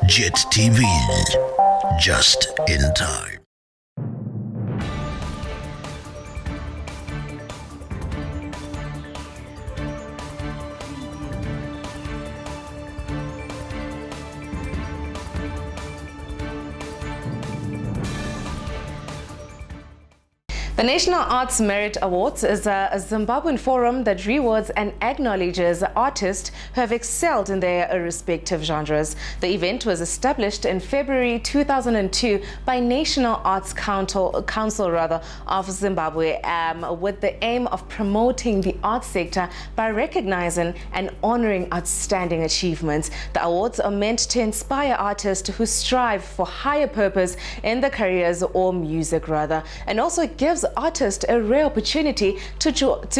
JIT-TV, just in time. The National Arts Merit Awards is a Zimbabwean forum that rewards and acknowledges artists who have excelled in their respective genres. The event was established in February 2002 by National Arts Council of Zimbabwe with the aim of promoting the arts sector by recognizing and honoring outstanding achievements. The awards are meant to inspire artists who strive for higher purpose in their careers or music and also gives artists a rare opportunity to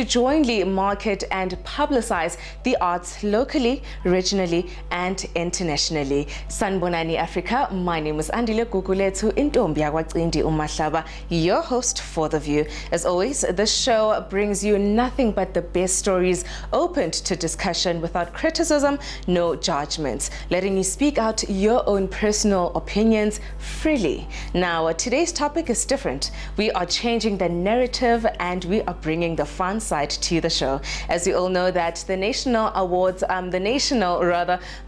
jointly market and publicize the arts locally, regionally, and internationally. Sanbonani Africa, my name is Andile Gugulethu Intombi Yakwacindi Umahlaba, your host for The View. As always, this show brings you nothing but the best stories, open to discussion without criticism, no judgments, letting you speak out your own personal opinions freely. Now, today's topic is different. We are changing the narrative and we are bringing the fun side to the show. As we all know that the National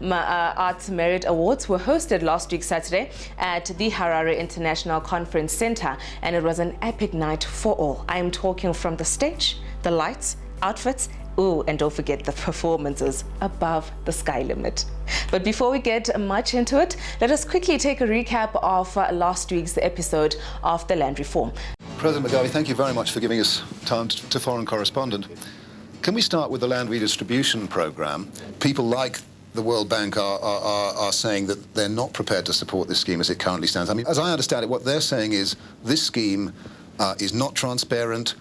Arts Merit Awards were hosted last week Saturday at the Harare International Conference Center, and it was an epic night for all. I am talking from the stage, the lights, outfits, and don't forget the performances above the sky limit. But before we get much into it, let us quickly take a recap of last week's episode of the land reform. President Mugabe, thank you very much for giving us time to foreign correspondent. Can we start with the land redistribution program? People like the World Bank are saying that they're not prepared to support this scheme as it currently stands. I mean, as I understand it, what they're saying is this scheme is not transparent.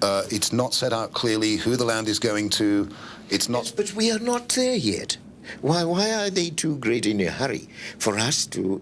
It's not set out clearly who the land is going to. It's not. Yes, but we are not there yet. Why are they too great in a hurry for us to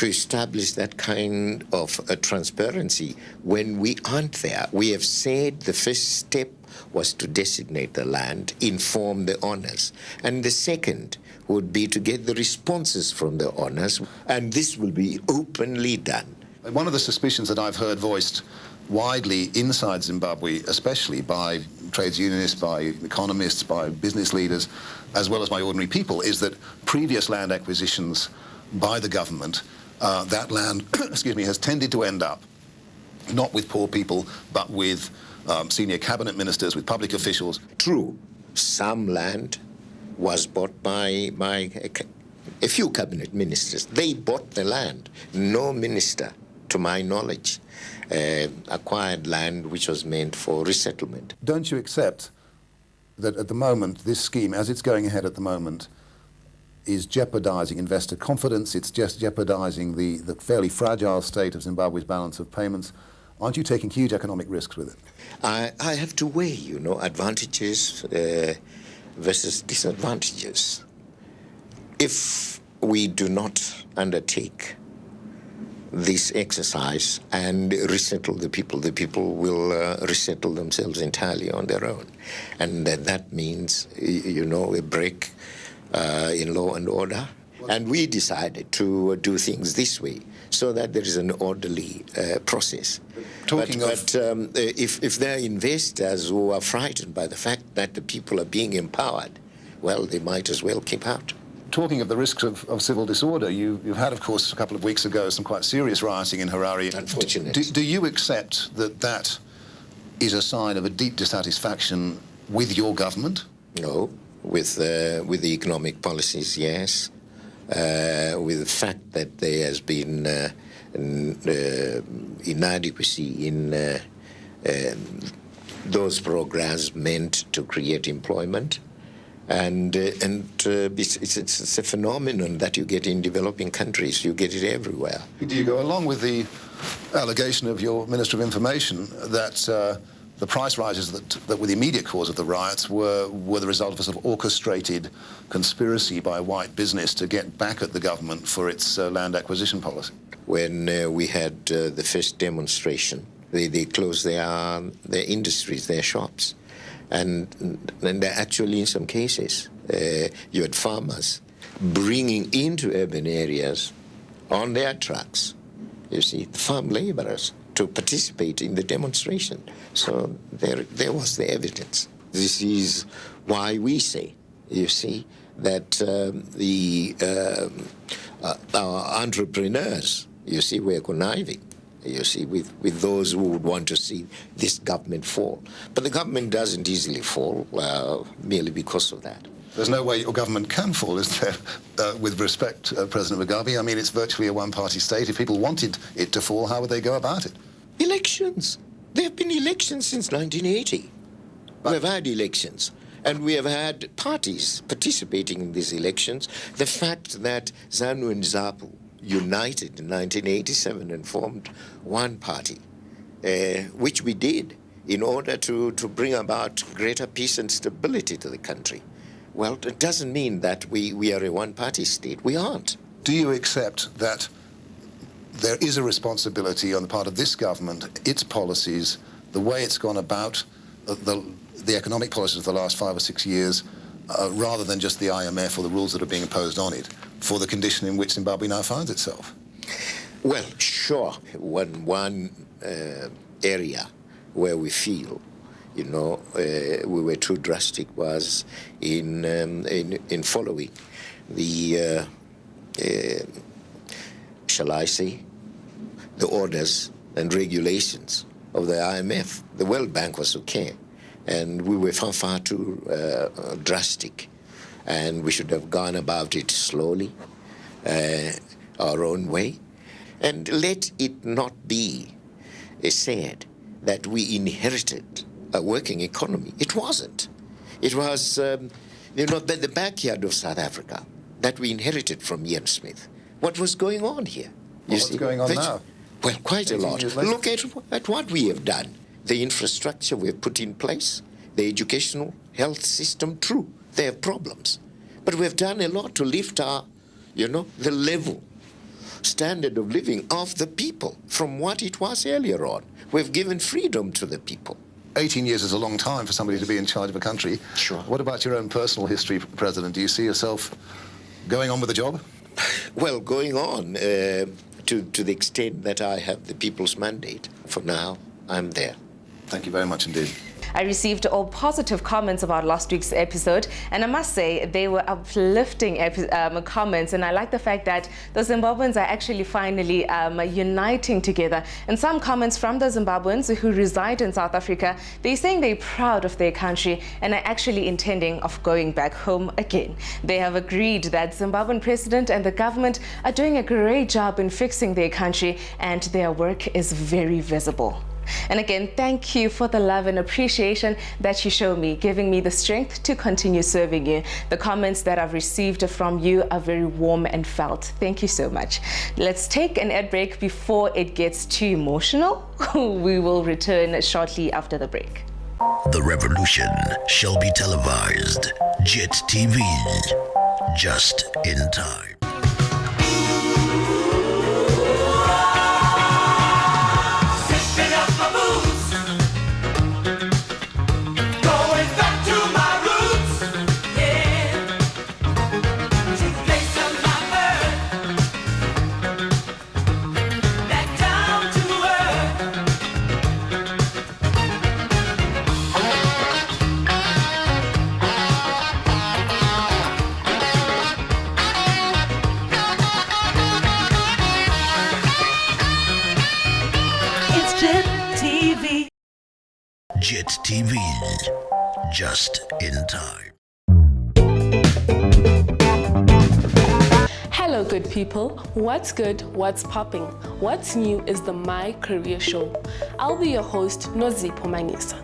establish that kind of transparency when we aren't there? We have said the first step was to designate the land, inform the owners, and the second would be to get the responses from the owners, and this will be openly done. One of the suspicions that I've heard voiced widely inside Zimbabwe, especially by trades unionists, by economists, by business leaders, as well as by ordinary people, is that previous land acquisitions by the government, that land, has tended to end up not with poor people, but with senior cabinet ministers, with public officials. True, some land was bought by a few cabinet ministers. They bought the land. No minister, to my knowledge, acquired land which was meant for resettlement. Don't you accept that at the moment, this scheme, as it's going ahead at the moment, is jeopardizing investor confidence? It's just jeopardizing the fairly fragile state of Zimbabwe's balance of payments. Aren't you taking huge economic risks with it? I have to weigh, advantages versus disadvantages. If we do not undertake this exercise and resettle the people will resettle themselves entirely on their own. And that means, a break in law and order. And we decided to do things this way so that there is an orderly process. If there are investors who are frightened by the fact that the people are being empowered, well, they might as well keep out. Talking of the risks of civil disorder, you've had, of course, a couple of weeks ago, some quite serious rioting in Harare. Unfortunately. Do you accept that is a sign of a deep dissatisfaction with your government? No. With the economic policies, yes. With the fact that there has been inadequacy in those programs meant to create employment. And it's a phenomenon that you get in developing countries. You get it everywhere. Do you go along with the allegation of your Minister of Information that the price rises that were the immediate cause of the riots were the result of a sort of orchestrated conspiracy by white business to get back at the government for its land acquisition policy? When we had the first demonstration, they closed their industries, their shops. And actually, in some cases, you had farmers bringing into urban areas on their trucks, you see, farm laborers to participate in the demonstration. So there was the evidence. This is why we say, you see, that our entrepreneurs, you see, were conniving, you see, with those who would want to see this government fall. But the government doesn't easily fall merely because of that. There's no way your government can fall, is there, with respect, President Mugabe? I mean, it's virtually a one-party state. If people wanted it to fall, how would they go about it? Elections. There have been elections since 1980. We have had elections, and we have had parties participating in these elections. The fact that ZANU and ZAPU united in 1987 and formed one party, which we did in order to bring about greater peace and stability to the country. Well, it doesn't mean that we are a one-party state. We aren't. Do you accept that there is a responsibility on the part of this government, its policies, the way it's gone about the economic policies of the last 5 or 6 years, rather than just the IMF or the rules that are being imposed on it, for the condition in which Zimbabwe now finds itself? Well, sure. One area where we feel, you know, we were too drastic was in following the, shall I say, the orders and regulations of the IMF. The World Bank was okay, and we were far too drastic, and we should have gone about it slowly, our own way, and let it not be said that we inherited a working economy. It wasn't. It was, you know, the backyard of South Africa that we inherited from Ian Smith. What was going on here? What's going on now? Well, quite a lot. Look at what we have done. The infrastructure we have put in place, the educational health system, true, they have problems. But we have done a lot to lift our, you know, the level, standard of living of the people from what it was earlier on. We've given freedom to the people. 18 years is a long time for somebody to be in charge of a country. Sure. What about your own personal history, President? Do you see yourself going on with the job? Well, going on to the extent that I have the people's mandate. For now, I'm there. Thank you very much indeed. I received all positive comments about last week's episode, and I must say they were uplifting comments, and I like the fact that the Zimbabweans are actually finally uniting together. And some comments from the Zimbabweans who reside in South Africa, they're saying they're proud of their country and are actually intending of going back home again. They have agreed that Zimbabwean president and the government are doing a great job in fixing their country, and their work is very visible. And again, thank you for the love and appreciation that you show me, giving me the strength to continue serving you. The comments that I've received from you are very warm and felt. Thank you so much. Let's take an ad break before it gets too emotional. We will return shortly after the break. The revolution shall be televised. JIT-TV, just in time. JIT-TV, just in time. Hello, good people. What's good? What's popping? What's new is the My Career Show. I'll be your host, Nozipho Mangisa.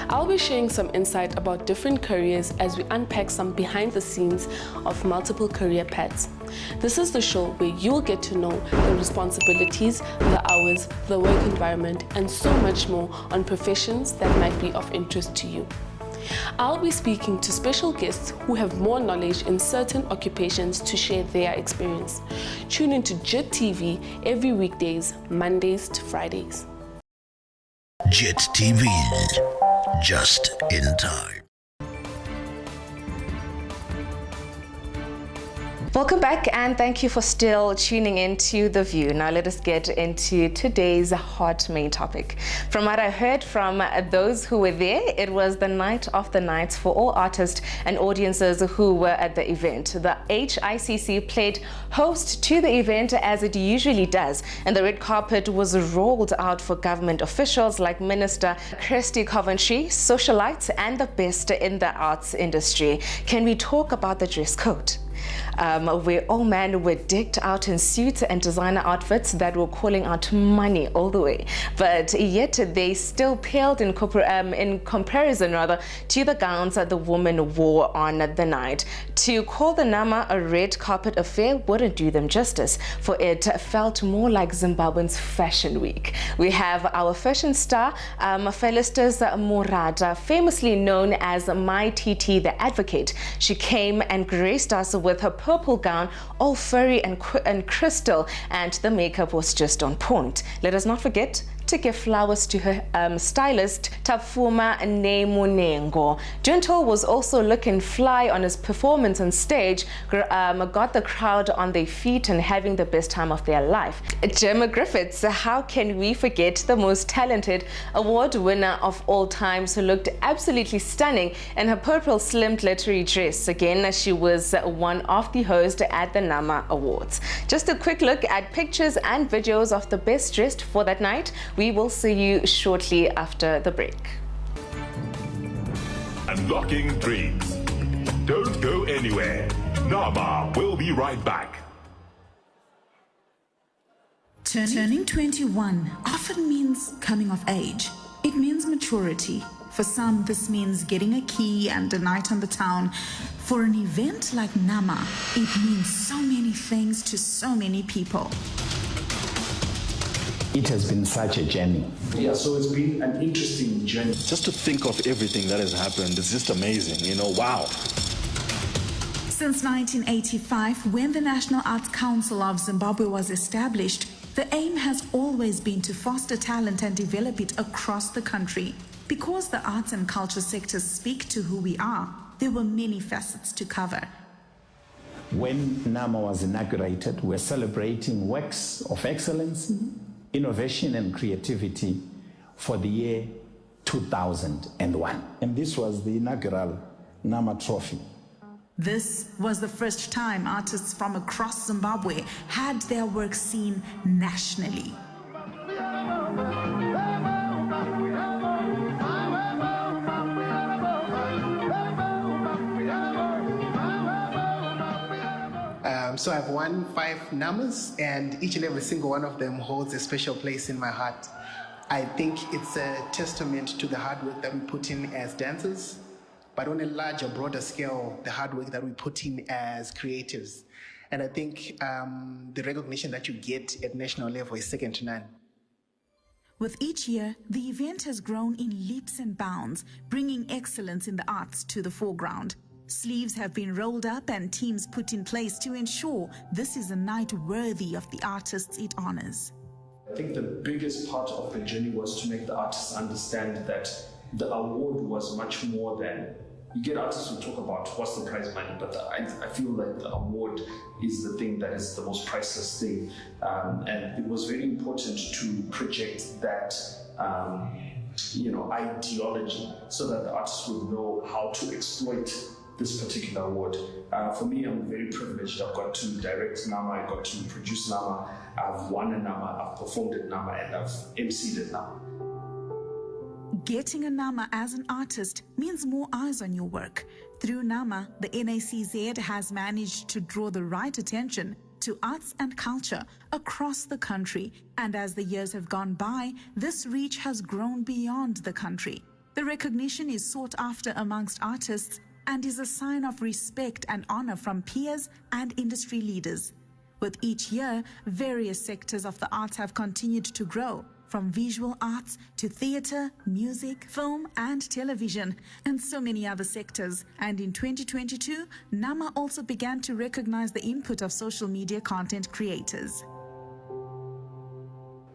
I'll be sharing some insight about different careers as we unpack some behind the scenes of multiple career paths. This is the show where you'll get to know the responsibilities, the hours, the work environment, and so much more on professions that might be of interest to you. I'll be speaking to special guests who have more knowledge in certain occupations to share their experience. Tune into JIT-TV every weekdays, Mondays to Fridays. JIT-TV, just in time. Welcome back, and thank you for still tuning in to The View. Now let us get into today's hot main topic. From what I heard from those who were there, it was the night of the nights for all artists and audiences who were at the event. The HICC played host to the event as it usually does, and the red carpet was rolled out for government officials like Minister Christy Coventry, socialites, and the best in the arts industry. Can we talk about the dress code? Where all men were decked out in suits and designer outfits that were calling out money all the way, but yet they still paled in comparison to the gowns that the women wore on the night. To call the Nama a red carpet affair wouldn't do them justice, for it felt more like Zimbabwe's fashion week. We have our fashion star, Felistas Murata, famously known as My TT the Advocate. She came and graced us with her purple gown, all furry and crystal, and the makeup was just on point. Let us not forget to give flowers to her stylist, Tafuma Nemunengo. Junto was also looking fly on his performance on stage, got the crowd on their feet and having the best time of their life. Gemma Griffiths, how can we forget the most talented award winner of all times, who looked absolutely stunning in her purple slim glittery dress. Again, she was one of the hosts at the Nama Awards. Just a quick look at pictures and videos of the best dressed for that night. We will see you shortly after the break. Unlocking dreams. Don't go anywhere. Nama will be right back. Turning 21 often means coming of age. It means maturity. For some, this means getting a key and a night on the town. For an event like Nama, it means so many things to so many people. It has been such a journey. Yeah, so it's been an interesting journey. Just to think of everything that has happened, it's just amazing, wow. Since 1985, when the National Arts Council of Zimbabwe was established, the aim has always been to foster talent and develop it across the country. Because the arts and culture sectors speak to who we are, there were many facets to cover. When NAMA was inaugurated, we're celebrating works of excellence, innovation and creativity for the year 2001. And this was the inaugural NAMA trophy. This was the first time artists from across Zimbabwe had their work seen nationally. So I've won 5 NAMAs, and each and every single one of them holds a special place in my heart. I think it's a testament to the hard work that we put in as dancers, but on a larger, broader scale, the hard work that we put in as creatives. And I think the recognition that you get at national level is second to none. With each year, the event has grown in leaps and bounds, bringing excellence in the arts to the foreground. Sleeves have been rolled up and teams put in place to ensure this is a night worthy of the artists it honors. I think the biggest part of the journey was to make the artists understand that the award was much more than, you get artists who talk about what's the prize money, but I feel like the award is the thing that is the most priceless thing. And it was very important to project that ideology so that the artists would know how to exploit this particular award. For me, I'm very privileged. I've got to direct NAMA, I got to produce NAMA, I've won a NAMA, I've performed at NAMA, and I've emceed at NAMA. Getting a NAMA as an artist means more eyes on your work. Through NAMA, the NACZ has managed to draw the right attention to arts and culture across the country. And as the years have gone by, this reach has grown beyond the country. The recognition is sought after amongst artists and is a sign of respect and honor from peers and industry leaders. With each year, various sectors of the arts have continued to grow, from visual arts to theatre, music, film and television, and so many other sectors. And in 2022, NAMA also began to recognize the input of social media content creators.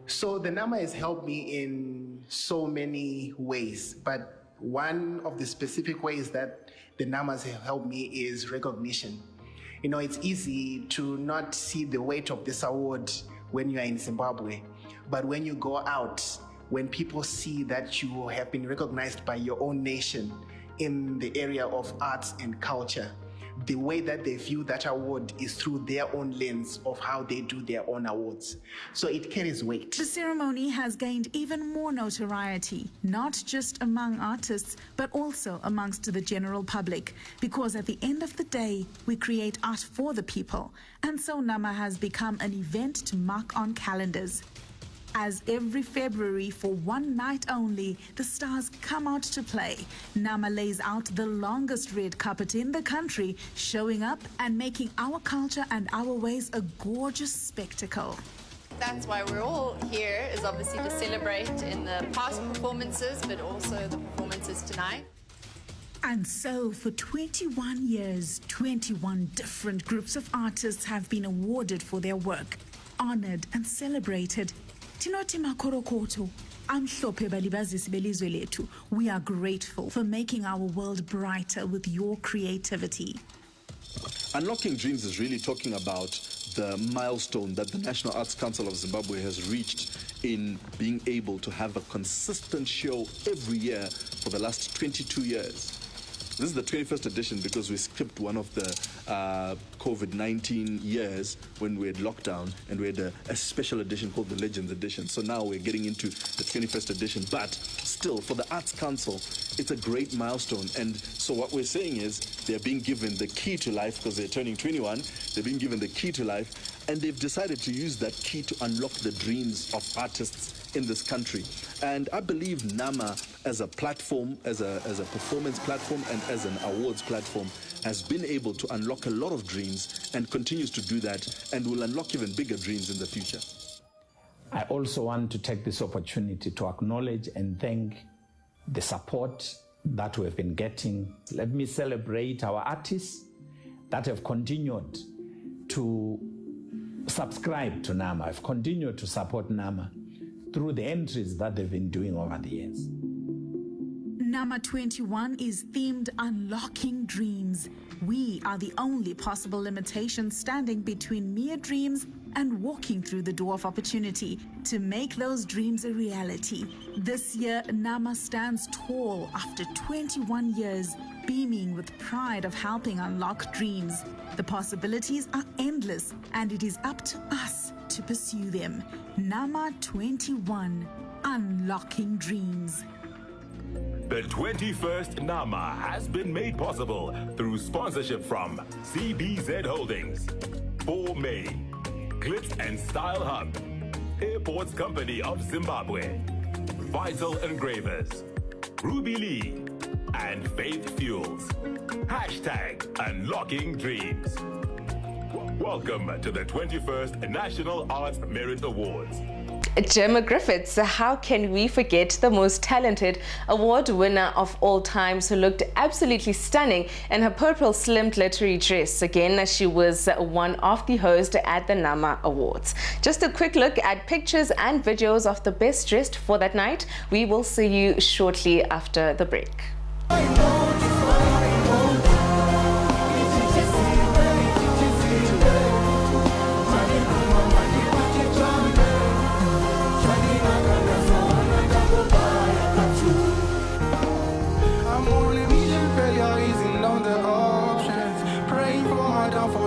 So the NAMA has helped me in so many ways, but one of the specific ways that the NAMAs have helped me is recognition. You know, it's easy to not see the weight of this award when you are in Zimbabwe, but when you go out, when people see that you have been recognized by your own nation in the area of arts and culture, the way that they view that award is through their own lens of how they do their own awards. So it carries weight. The ceremony has gained even more notoriety, not just among artists, but also amongst the general public, because at the end of the day, we create art for the people. And so Nama has become an event to mark on calendars. As every February, for one night only, the stars come out to play. Nama lays out the longest red carpet in the country, showing up and making our culture and our ways a gorgeous spectacle. That's why we're all here, is obviously to celebrate in the past performances, but also the performances tonight. And so, for 21 years, 21 different groups of artists have been awarded for their work, honored and celebrated. Tinoti makorokoto, amhlophe balibazisi belizwe lethu. We are grateful for making our world brighter with your creativity. Unlocking Dreams is really talking about the milestone that the National Arts Council of Zimbabwe has reached in being able to have a consistent show every year for the last 22 years. This is the 21st edition because we skipped one of the COVID-19 years when we had lockdown, and we had a special edition called the Legends Edition. So now we're getting into the 21st edition. But still, for the Arts Council, it's a great milestone. And so what we're saying is they're being given the key to life because they're turning 21. They're being given the key to life, and they've decided to use that key to unlock the dreams of artists in this country. And I believe NAMA as a platform, as a performance platform and as an awards platform, has been able to unlock a lot of dreams and continues to do that, and will unlock even bigger dreams in the future. I also want to take this opportunity to acknowledge and thank the support that we've been getting. Let me celebrate our artists that have continued to subscribe to NAMA, have continued to support NAMA through the entries that they've been doing over the years. NAMA 21 is themed Unlocking Dreams. We are the only possible limitation standing between mere dreams and walking through the door of opportunity to make those dreams a reality. This year, NAMA stands tall after 21 years, beaming with pride of helping unlock dreams. The possibilities are endless, and it is up to us to pursue them. NAMA 21, Unlocking Dreams. The 21st NAMA has been made possible through sponsorship from CBZ Holdings, 4 May, Glitz and Style Hub, Airports Company of Zimbabwe, Vital Engravers, Ruby Lee, and Faith Fuels. Hashtag Unlocking Dreams. Welcome to the 21st National Arts Merit Awards. Gemma Griffiths, how can we forget the most talented award winner of all times, who looked absolutely stunning in her purple slim glittery dress. Again, she was one of the hosts at the NAMA Awards. Just a quick look at pictures and videos of the best dressed for that night. We will see you shortly after the break.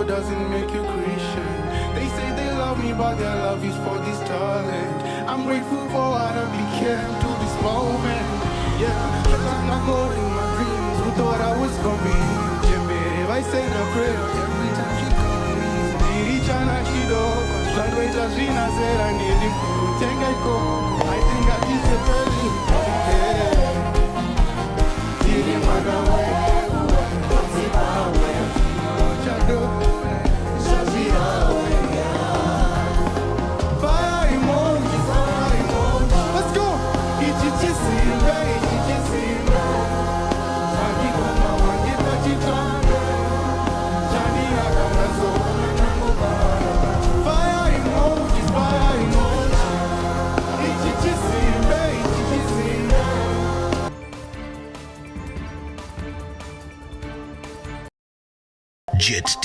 Doesn't make you Christian. They say they love me, but their love is for this talent. I'm grateful for what I became to this moment. Yeah, cause I'm not more in my dreams. Who thought I was gonna be? Jimmy, if I say a prayer every time she comes. Nirichana chido, Shadweta Shina said I need him to take a call. I think I kissed a belly. Did him run away? What's it away? Let's go!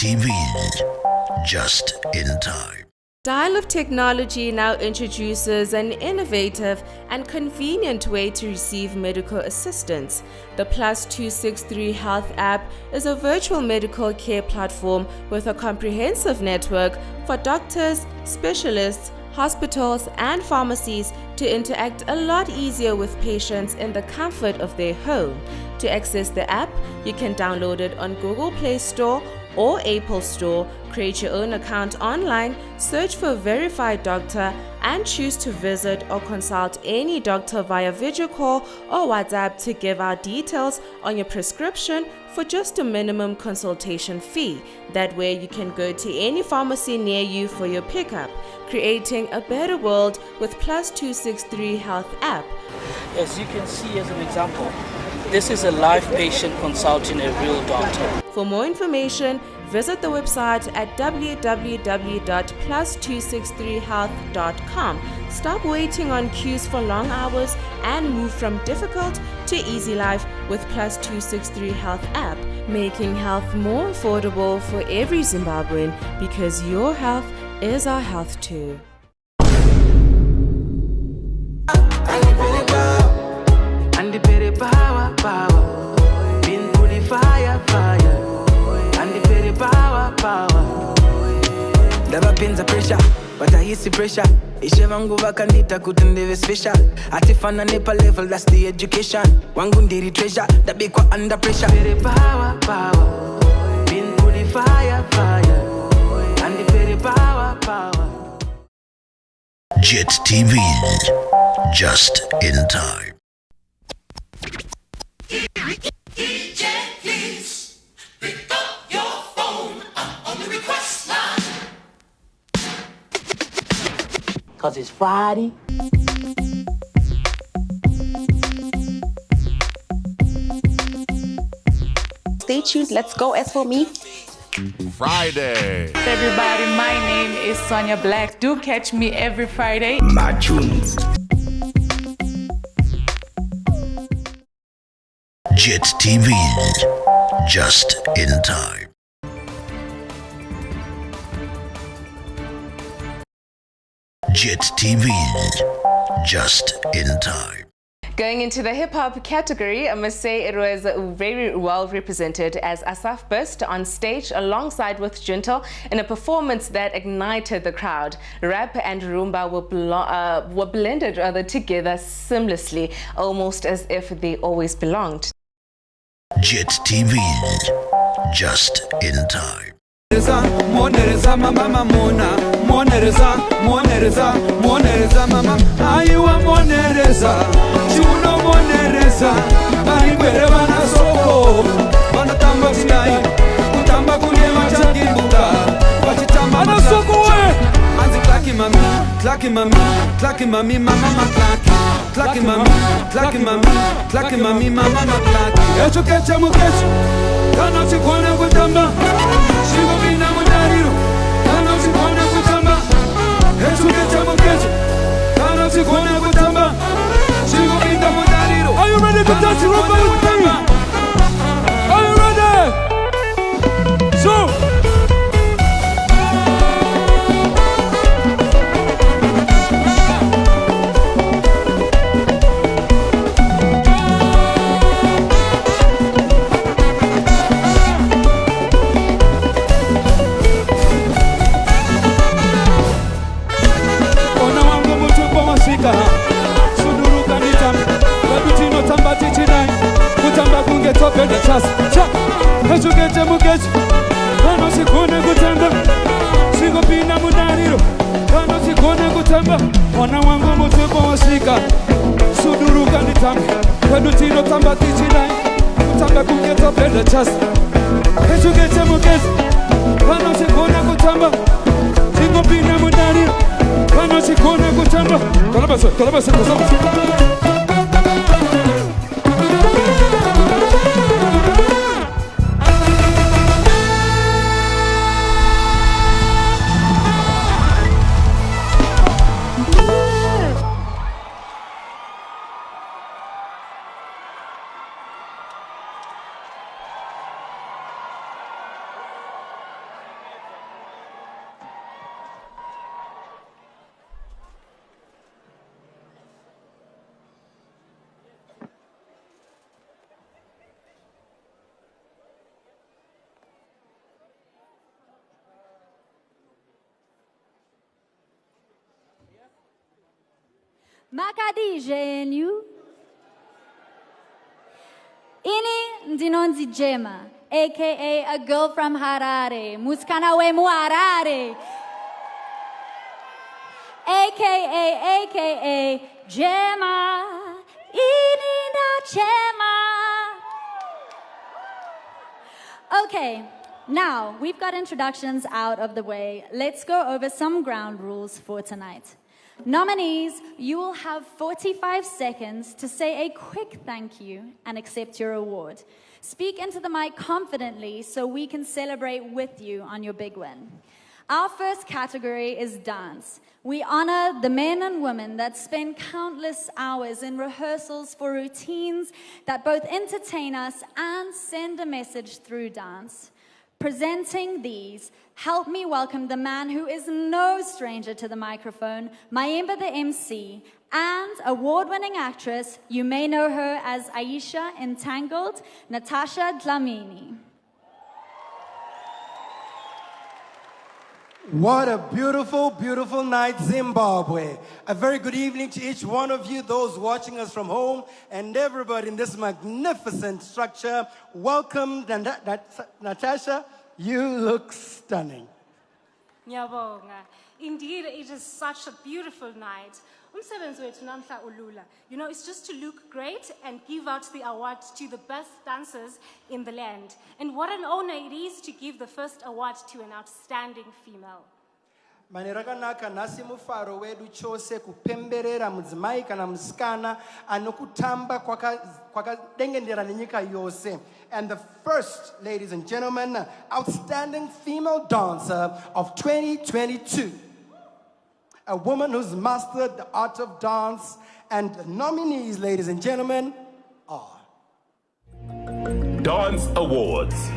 JIT-TVzw, just in time. Dial of Technology now introduces an innovative and convenient way to receive medical assistance. The Plus 263 Health app is a virtual medical care platform with a comprehensive network for doctors, specialists, hospitals, and pharmacies to interact a lot easier with patients in the comfort of their home. To access the app, you can download it on Google Play Store or Apple Store, create your own account online, search for a verified doctor, and choose to visit or consult any doctor via video call or WhatsApp to give out details on your prescription for just a minimum consultation fee. That way you can go to any pharmacy near you for your pickup, creating a better world with Plus 263 Health app. As you can see as an example, this is a live patient consulting a real doctor. For more information, visit the website at www.plus263health.com. Stop waiting on queues for long hours and move from difficult to easy life with Plus 263 Health app, making health more affordable for every Zimbabwean, because your health is our health too. And the petty power, been through the fire, and the petty power. Never been the pressure, but I hit the pressure. Ishevangu vakandita kutendeve special. Atifana nepa level, that's the education. Wangundiri treasure, that be kwa under pressure. Petty power, been through the fire, and the petty power. JIT-TVzw, just in time. DJ, please pick up your phone. I'm on the request line. 'Cause it's Friday. Stay tuned. Let's go. As for me, Friday. Everybody, my name is Sonia Black. Do catch me every Friday. My tunes. JIT-TVzw, just in time. JIT-TVzw, just in time. Going into the hip-hop category, I must say it was very well represented as Asaf burst on stage alongside with Gentle in a performance that ignited the crowd. Rap and rumba were blended together seamlessly, almost as if they always belonged. JIT-TVzw, just in time. Monereza mama mona, monereza mama, ayuwa monereza, chuno monereza, banikwere bana soko, bana tamba tinai, utamba kulie machangibuta, wachitamba bana soko we, manzi klaki mami, mama klaki mami, mama klaki, echo kecha mukecho, kana chikone kutamba. Shigo bina mudariro, kana usikone kutamba. Echu kecha mukecho, kana usikone kutamba. Shigo bina mudariro. Are you ready to dance rumba with me? Are you ready? So. Echukete mukecho, kana usikone kutamba. Shigo bina mudariro, kana usikone kutamba. Mwana wangu mutupo wasika, suduruka nitambe. Kwedu tino tamba tichinai, kutamba kungeta penda chasi. Echukete mukecho, kana usikone kutamba. Shigo bina mudariro, kana usikone kutamba. Kalabasa. Makadijenu. Ini ndinonzi Jema, aka a girl from Harare, musikana wemu Harare, aka Jema, ini na Jema. Okay, now we've got introductions out of the way. Let's go over some ground rules for tonight. Nominees, you will have 45 seconds to say a quick thank you and accept your award. Speak into the mic confidently so we can celebrate with you on your big win. Our first category is dance. We honor the men and women that spend countless hours in rehearsals for routines that both entertain us and send a message through dance. Presenting these, help me welcome the man who is no stranger to the microphone, Mayimba the MC, and award-winning actress, you may know her as Aisha in Tangled, Natasha Dlamini. What a beautiful, beautiful night, Zimbabwe. A very good evening to each one of you, those watching us from home, and everybody in this magnificent structure. Welcome, Natasha. You look stunning. Ngiyabonga. Indeed, it is such a beautiful night. Umsebenzi wethu namhla ulula. You know, it's just to look great and give out the award to the best dancers in the land. And what an honor it is to give the first award to an outstanding female. Mane rakanaka nhasi mufaro wedu chose kupemberera mudzimai kana musikana anokutamba kwakadengendera nenyika yose. And the first, ladies and gentlemen, outstanding female dancer of 2022. A woman who's mastered the art of dance, and the nominees, ladies and gentlemen, are Dance Awards.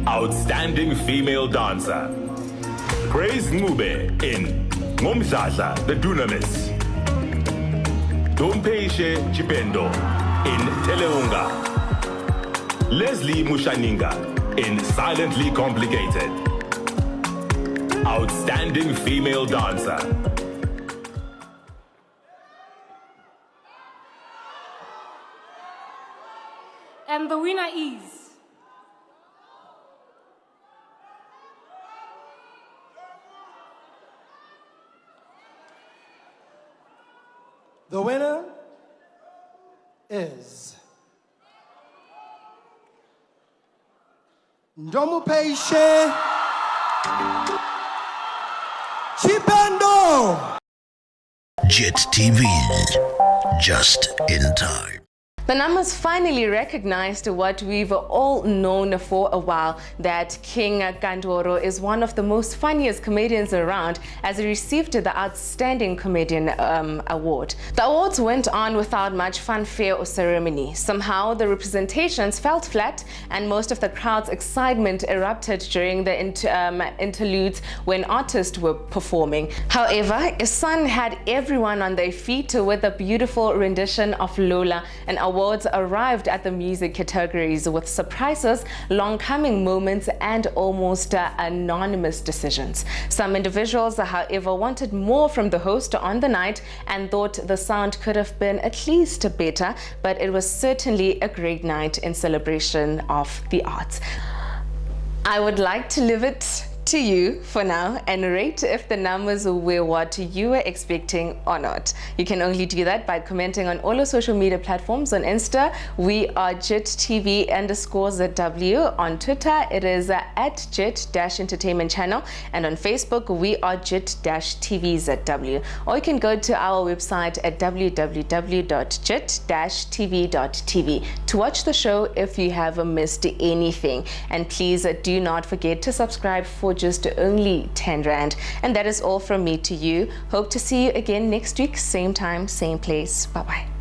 Outstanding Female Dancer. Praise Ngube in Ngomdladla the Dunamis. Dompeshe Chipendo in Teleunga. Leslie Mushaninga in Silently Complicated. Outstanding Female Dancer. And the winner is the winner is Ndomupeshe Chipendo. JIT-TV, just in time. The numbers finally recognized what we've all known for a while, that King Kandoro is one of the most funniest comedians around, as he received the Outstanding Comedian Award. The awards went on without much fanfare or ceremony. Somehow the representations felt flat, and most of the crowd's excitement erupted during the interludes when artists were performing. However, his son had everyone on their feet with a beautiful rendition of Lola, an awards arrived at the music categories with surprises, long-coming moments, and almost anonymous decisions. Some individuals, however, wanted more from the host on the night and thought the sound could have been at least better, but it was certainly a great night in celebration of the arts. I would like to leave it to you for now and rate if the numbers were what you were expecting or not. You can only do that by commenting on all our social media platforms. On Insta, we are JIT-TV_ZW. On Twitter, it is at JIT-Entertainment Channel. And on Facebook, we are JIT-TVzw. Or you can go to our website at www.jit-tv.tv to watch the show if you have missed anything. And please do not forget to subscribe for just only 10 Rand. And that is all from me to you. Hope to see you again next week, same time, same place. Bye-bye.